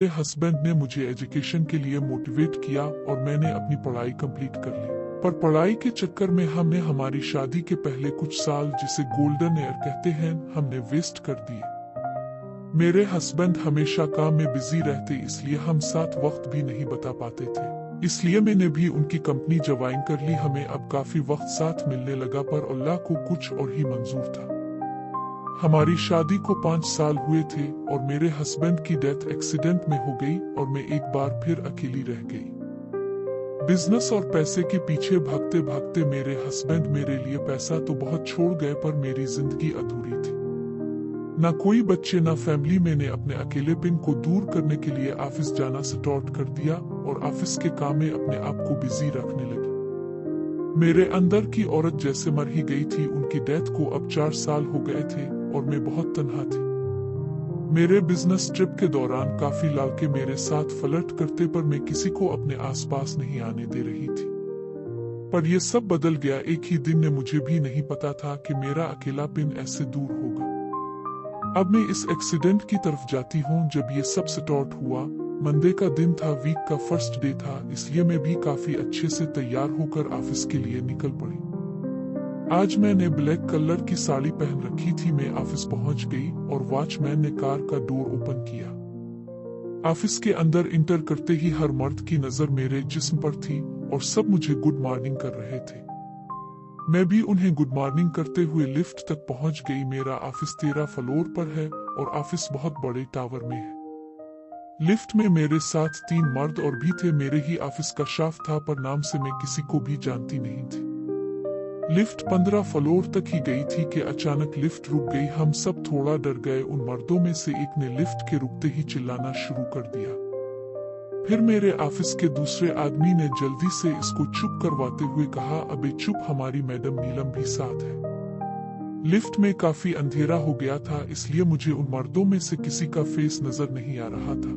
मेरे हस्बैंड ने मुझे एजुकेशन के लिए मोटिवेट किया और मैंने अपनी पढ़ाई कंप्लीट कर ली। पर पढ़ाई के चक्कर में हमने हमारी शादी के पहले कुछ साल, जिसे गोल्डन ईयर कहते हैं, हमने वेस्ट कर दिए। मेरे हस्बैंड हमेशा काम में बिजी रहते, इसलिए हम साथ वक्त भी नहीं बिता पाते थे। इसलिए मैंने भी उनकी कंपनी ज्वाइन कर ली। हमें अब काफी वक्त साथ मिलने लगा, पर अल्लाह को कुछ और ही मंजूर था। हमारी शादी को 5 साल हुए थे और मेरे हस्बैंड की डेथ एक्सीडेंट में हो गई और मैं एक बार फिर अकेली रह गई। बिजनेस और पैसे के पीछे भागते भागते मेरे हस्बैंड मेरे लिए पैसा तो बहुत छोड़ गए, पर मेरी जिंदगी अधूरी थी। ना कोई बच्चे, ना फैमिली। मैंने अपने अकेलेपन को दूर करने के लिए ऑफिस जाना स्टार्ट कर दिया और ऑफिस के काम में अपने आप को बिजी रखने लगी। मेरे अंदर की औरत जैसे मर ही गई थी। उनकी डेथ को अब 4 साल हो गए थे और मैं बहुत तन्हा थी। मेरे बिजनेस ट्रिप के दौरान काफी लड़के मेरे साथ फ्लर्ट करते, पर मैं किसी को अपने आसपास नहीं आने दे रही थी। पर यह सब बदल गया एक ही दिन में। मुझे भी नहीं पता था कि मेरा अकेलापन ऐसे दूर होगा। अब मैं इस एक्सीडेंट की तरफ जाती हूँ। जब ये सब स्टार्ट हुआ, मंडे का दिन था, वीक का फर्स्ट डे था, इसलिए मैं भी काफी अच्छे से तैयार होकर ऑफिस के लिए निकल पड़ी। आज मैंने ब्लैक कलर की साड़ी पहन रखी थी। मैं ऑफिस पहुंच गई और वॉचमैन ने कार का डोर ओपन किया। ऑफिस के अंदर इंटर करते ही हर मर्द की नजर मेरे जिस्म पर थी और सब मुझे गुड मॉर्निंग कर रहे थे। मैं भी उन्हें गुड मॉर्निंग करते हुए लिफ्ट तक पहुंच गई। मेरा ऑफिस 13 फ्लोर पर है और ऑफिस बहुत बड़े टावर में है। लिफ्ट में मेरे साथ 3 मर्द और भी थे। मेरे ही ऑफिस का स्टाफ था, पर नाम से मैं किसी को भी जानती नहीं थी। लिफ्ट 15 फ्लोर तक ही गई थी कि अचानक लिफ्ट रुक गई। हम सब थोड़ा डर गए। उन मर्दों में से एक ने लिफ्ट के रुकते ही चिल्लाना शुरू कर दिया। फिर मेरे ऑफिस के दूसरे आदमी ने जल्दी से इसको चुप करवाते हुए कहा, अबे चुप, हमारी मैडम नीलम भी साथ है। लिफ्ट में काफी अंधेरा हो गया था, इसलिए मुझे उन मर्दों में से किसी का फेस नजर नहीं आ रहा था।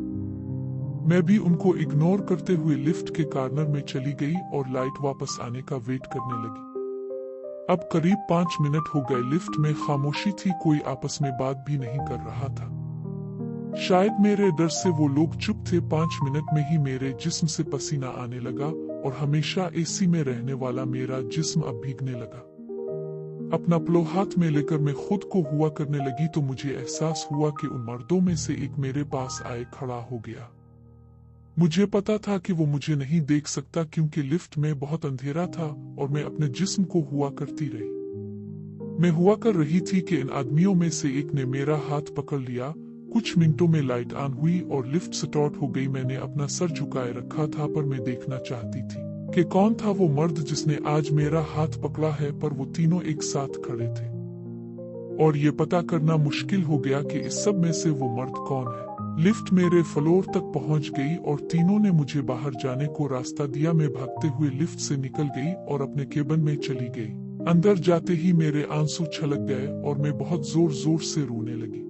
मैं भी उनको इग्नोर करते हुए लिफ्ट के कॉर्नर में चली गई और लाइट वापस आने का वेट करने लगी। अब करीब 5 मिनट हो गए। लिफ्ट में खामोशी थी, कोई आपस में बात भी नहीं कर रहा था। शायद मेरे डर से वो लोग चुप थे। 5 मिनट में ही मेरे जिस्म से पसीना आने लगा और हमेशा एसी में रहने वाला मेरा जिस्म अब भीगने लगा। अपना प्लो हाथ में लेकर मैं खुद को हुआ करने लगी तो मुझे एहसास हुआ कि उन मर्दों में से एक मेरे पास आए खड़ा हो गया। मुझे पता था कि वो मुझे नहीं देख सकता क्योंकि लिफ्ट में बहुत अंधेरा था और मैं अपने जिस्म को हुआ करती रही। मैं हुआ कर रही थी कि इन आदमियों में से एक ने मेरा हाथ पकड़ लिया। कुछ मिनटों में लाइट ऑन हुई और लिफ्ट स्टार्ट हो गई। मैंने अपना सर झुकाए रखा था, पर मैं देखना चाहती थी कि कौन था वो मर्द जिसने आज मेरा हाथ पकड़ा है। पर वो तीनों एक साथ खड़े थे और ये पता करना मुश्किल हो गया कि इस सब में से वो मर्द कौन है। लिफ्ट मेरे फ्लोर तक पहुंच गई और तीनों ने मुझे बाहर जाने को रास्ता दिया। मैं भागते हुए लिफ्ट से निकल गई और अपने केबिन में चली गई। अंदर जाते ही मेरे आंसू छलक गए और मैं बहुत जोर जोर से रोने लगी।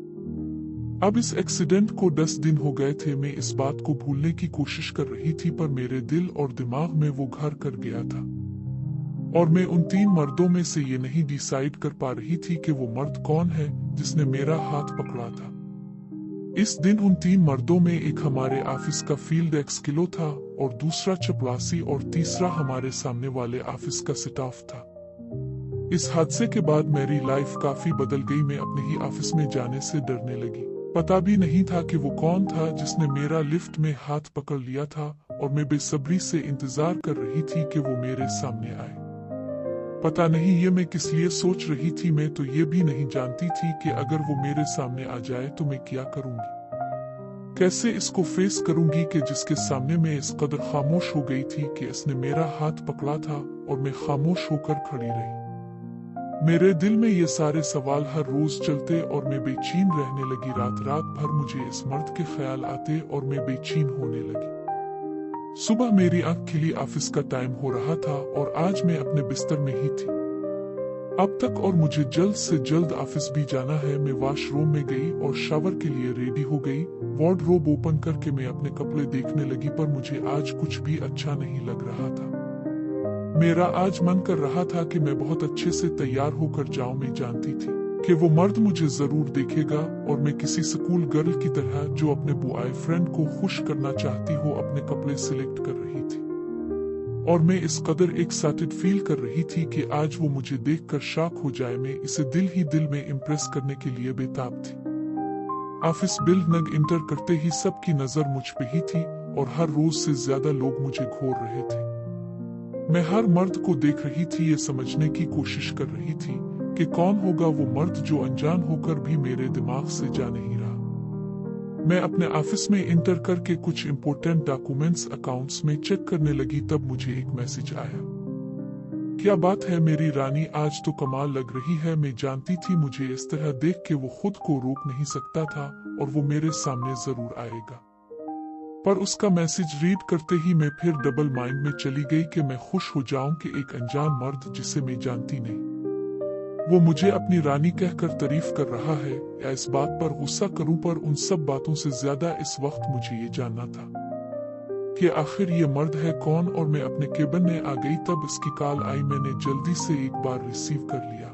अब इस एक्सीडेंट को 10 दिन हो गए थे। मैं इस बात को भूलने की कोशिश कर रही थी, पर मेरे दिल और दिमाग में वो घर कर गया था और मैं उन 3 मर्दों में से ये नहीं डिसाइड कर पा रही थी कि वो मर्द कौन है जिसने मेरा हाथ पकड़ा था। इस दिन उन 3 मर्दों में एक हमारे ऑफिस का फील्ड एक्सकिलो था और दूसरा चपरासी और तीसरा हमारे सामने वाले ऑफिस का स्टाफ था। इस हादसे के बाद मेरी लाइफ काफी बदल गई। मैं अपने ही ऑफिस में जाने से डरने लगी। पता भी नहीं था कि वो कौन था जिसने मेरा लिफ्ट में हाथ पकड़ लिया था और मैं बेसब्री से इंतजार कर रही थी कि वो मेरे सामने आए। पता नहीं ये मैं किस लिए सोच रही थी। मैं तो ये भी नहीं जानती थी कि अगर वो मेरे सामने आ जाए तो मैं क्या करूंगी, कैसे इसको फेस करूंगी कि जिसके सामने मैं इस कदर खामोश हो गई थी कि इसने मेरा हाथ पकड़ा था और मैं खामोश होकर खड़ी रही। मेरे दिल में ये सारे सवाल हर रोज चलते और मैं बेचैन रहने लगी। रात रात भर मुझे इस मर्द के ख्याल आते और मैं बेचैन होने लगी। सुबह मेरी आंख खिली, ऑफिस का टाइम हो रहा था और आज मैं अपने बिस्तर में ही थी अब तक और मुझे जल्द से जल्द ऑफिस भी जाना है। मैं वॉशरूम में गई और शावर के लिए रेडी हो गई। वार्डरोब ओपन करके मैं अपने कपड़े देखने लगी, पर मुझे आज कुछ भी अच्छा नहीं लग रहा था। मेरा आज मन कर रहा था कि मैं बहुत अच्छे से तैयार होकर जाऊं। मैं जानती थी कि वो मर्द मुझे जरूर देखेगा और मैं किसी स्कूल गर्ल की तरह जो अपने बॉयफ्रेंड को खुश करना चाहती हो अपने कपड़े सिलेक्ट कर रही थी। और मैं इस कदर एक्साइटेड फील कर रही थी कि आज वो मुझे देखकर शॉक हो जाए। मैं इसे दिल ही दिल में इम्प्रेस करने के लिए बेताब थी। ऑफिस बिल्डिंग इंटर करते ही सबकी नजर मुझ पे ही थी और हर रोज से ज्यादा लोग मुझे घूर रहे थे। मैं हर मर्द को देख रही थी, ये समझने की कोशिश कर रही थी कि कौन होगा वो मर्द जो अनजान होकर भी मेरे दिमाग से जा नहीं रहा। मैं अपने ऑफिस में इंटर करके कुछ इंपॉर्टेंट डॉक्यूमेंट्स अकाउंट्स में चेक करने लगी, तब मुझे एक मैसेज आया। क्या बात है मेरी रानी, आज तो कमाल लग रही है। मैं जानती थी मुझे इस तरह देख के वो खुद को रोक नहीं सकता था और वो मेरे सामने जरूर आएगा। पर उसका मैसेज रीड करते ही मैं फिर डबल माइंड में चली गई कि मैं खुश हो जाऊं कि एक अनजान मर्द जिसे मैं जानती नहीं वो मुझे अपनी रानी कहकर तारीफ कर रहा है, या इस बात पर गुस्सा करूं। पर उन सब बातों से ज्यादा इस वक्त मुझे ये जानना था कि आखिर ये मर्द है कौन। और मैं अपने केबिन में आ गई, तब इसकी कॉल आई। मैंने जल्दी से एक बार रिसीव कर लिया।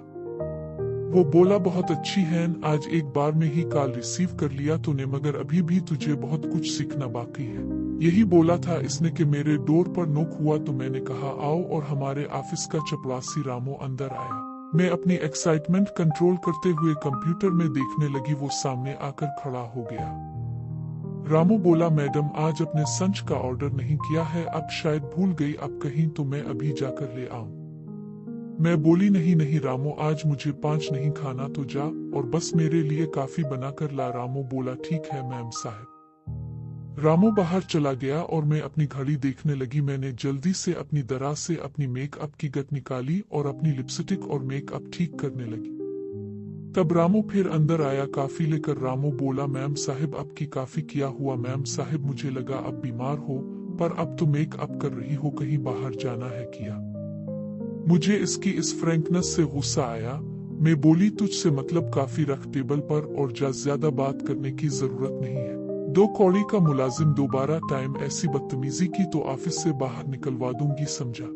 वो बोला, बहुत अच्छी है, आज एक बार में ही कॉल रिसीव कर लिया तूने, मगर अभी भी तुझे बहुत कुछ सीखना बाकी है। यही बोला था इसने कि मेरे डोर पर नॉक हुआ तो मैंने कहा आओ, और हमारे ऑफिस का चपरासी रामू अंदर आया। मैं अपनी एक्साइटमेंट कंट्रोल करते हुए कंप्यूटर में देखने लगी, वो सामने आकर खड़ा हो गया। रामू बोला, मैडम आज अपने संच का ऑर्डर नहीं किया है, अब शायद भूल गई, अब कहीं तो मैं अभी जाकर ले आऊं। मैं बोली, नहीं रामू, आज मुझे 5 नहीं खाना, तो जा और बस मेरे लिए काफी बनाकर ला। रामू बोला, ठीक है मैम साहब। रामू बाहर चला गया और मैं अपनी घड़ी देखने लगी। मैंने जल्दी से अपनी दराज से अपनी मेकअप की गट निकाली और अपनी लिपस्टिक और मेकअप ठीक करने लगी। तब रामू फिर अंदर आया काफी लेकर। रामू बोला, मैम साहिब अब की काफी किया हुआ। मैम साहिब मुझे लगा अब बीमार हो, पर अब तो मेकअप कर रही हो, कहीं बाहर जाना है क्या? मुझे इसकी इस फ्रैंकनेस से गुस्सा आया। मैं बोली, तुझसे मतलब काफी रख टेबल पर और ज्यादा बात करने की जरूरत नहीं है। 2 कौड़ी का मुलाजिम दोबारा टाइम ऐसी बदतमीजी की तो ऑफिस से बाहर निकलवा दूंगी, समझा?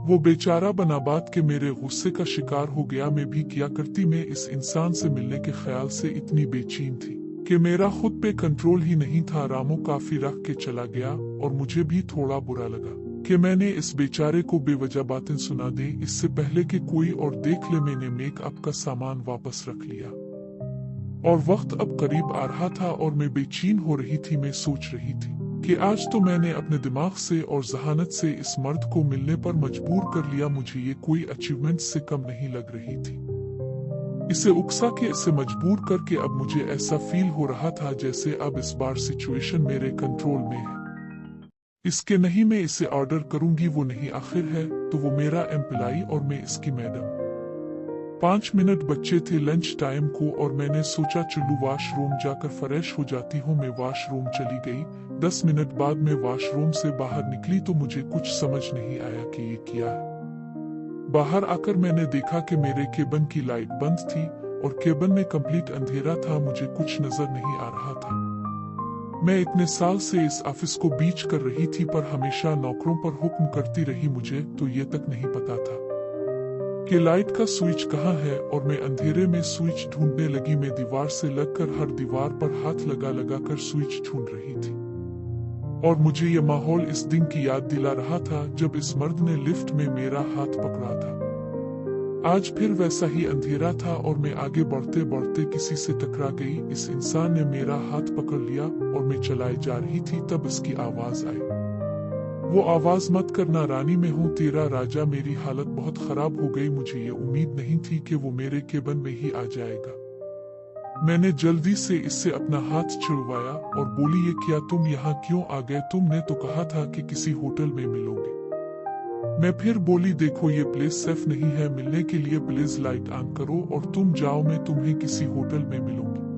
वो बेचारा बना बात के मेरे गुस्से का शिकार हो गया। मैं भी किया करती, मैं इस इंसान से मिलने के ख्याल से इतनी बेचैन थी कि मेरा खुद पे कंट्रोल ही नहीं था। रामू काफी रख के चला गया और मुझे भी थोड़ा बुरा लगा कि मैंने इस बेचारे को बेवजह बातें सुना दी। इससे पहले कि कोई और देख ले, मैंने मेकअप का सामान वापस रख लिया और वक्त अब करीब आ रहा था और मैं बेचैन हो रही थी। मैं सोच रही थी कि आज तो मैंने अपने दिमाग से और जहानत से इस मर्द को मिलने पर मजबूर कर लिया। मुझे ये कोई अचीवमेंट से कम नहीं लग रही थी। इसे उकसा के इसे मजबूर करके अब मुझे ऐसा फील हो रहा था जैसे अब इस बार सिचुएशन मेरे कंट्रोल में है। इसके नहीं मैं इसे ऑर्डर करूंगी, वो नहीं आखिर है तो वो मेरा एम्प्लॉई और मैं इसकी मैडम। 5 मिनट बच्चे थे लंच टाइम को और मैंने सोचा चलूं वॉशरूम जाकर फ्रेश हो जाती हूँ। मैं वॉशरूम चली गई। 10 मिनट बाद मैं वॉशरूम से बाहर निकली तो मुझे कुछ समझ नहीं आया कि ये क्या है। बाहर आकर मैंने देखा कि मेरे केबिन की लाइट बंद थी और केबिन में कंप्लीट अंधेरा था। मुझे कुछ नजर नहीं आ रहा था। मैं इतने साल से इस ऑफिस को बीच कर रही थी पर हमेशा नौकरों पर हुक्म करती रही, मुझे तो ये तक नहीं पता था कि लाइट का स्विच कहाँ है। और मैं अंधेरे में स्विच ढूंढने लगी। मैं दीवार से लगकर हर दीवार पर हाथ लगा कर स्विच ढूंढ रही थी और मुझे ये माहौल इस दिन की याद दिला रहा था जब इस मर्द ने लिफ्ट में मेरा हाथ पकड़ा था। आज फिर वैसा ही अंधेरा था और मैं आगे बढ़ते बढ़ते किसी से टकरा गई। इस इंसान ने मेरा हाथ पकड़ लिया और मैं चलाई जा रही थी, तब इसकी आवाज आई। वो आवाज, मत करना रानी, मैं हूँ तेरा राजा। मेरी हालत बहुत खराब हो गई। मुझे ये उम्मीद नहीं थी कि वो मेरे केबिन में ही आ जाएगा। मैंने जल्दी से इससे अपना हाथ छुड़वाया और बोली, ये क्या, तुम यहाँ क्यों आ गए? तुमने तो कहा था कि किसी होटल में मिलोगे। मैं फिर बोली, देखो ये प्लेस सेफ नहीं है मिलने के लिए, प्लीज लाइट ऑन करो और तुम जाओ, मैं तुम्हें किसी होटल में मिलूंगी।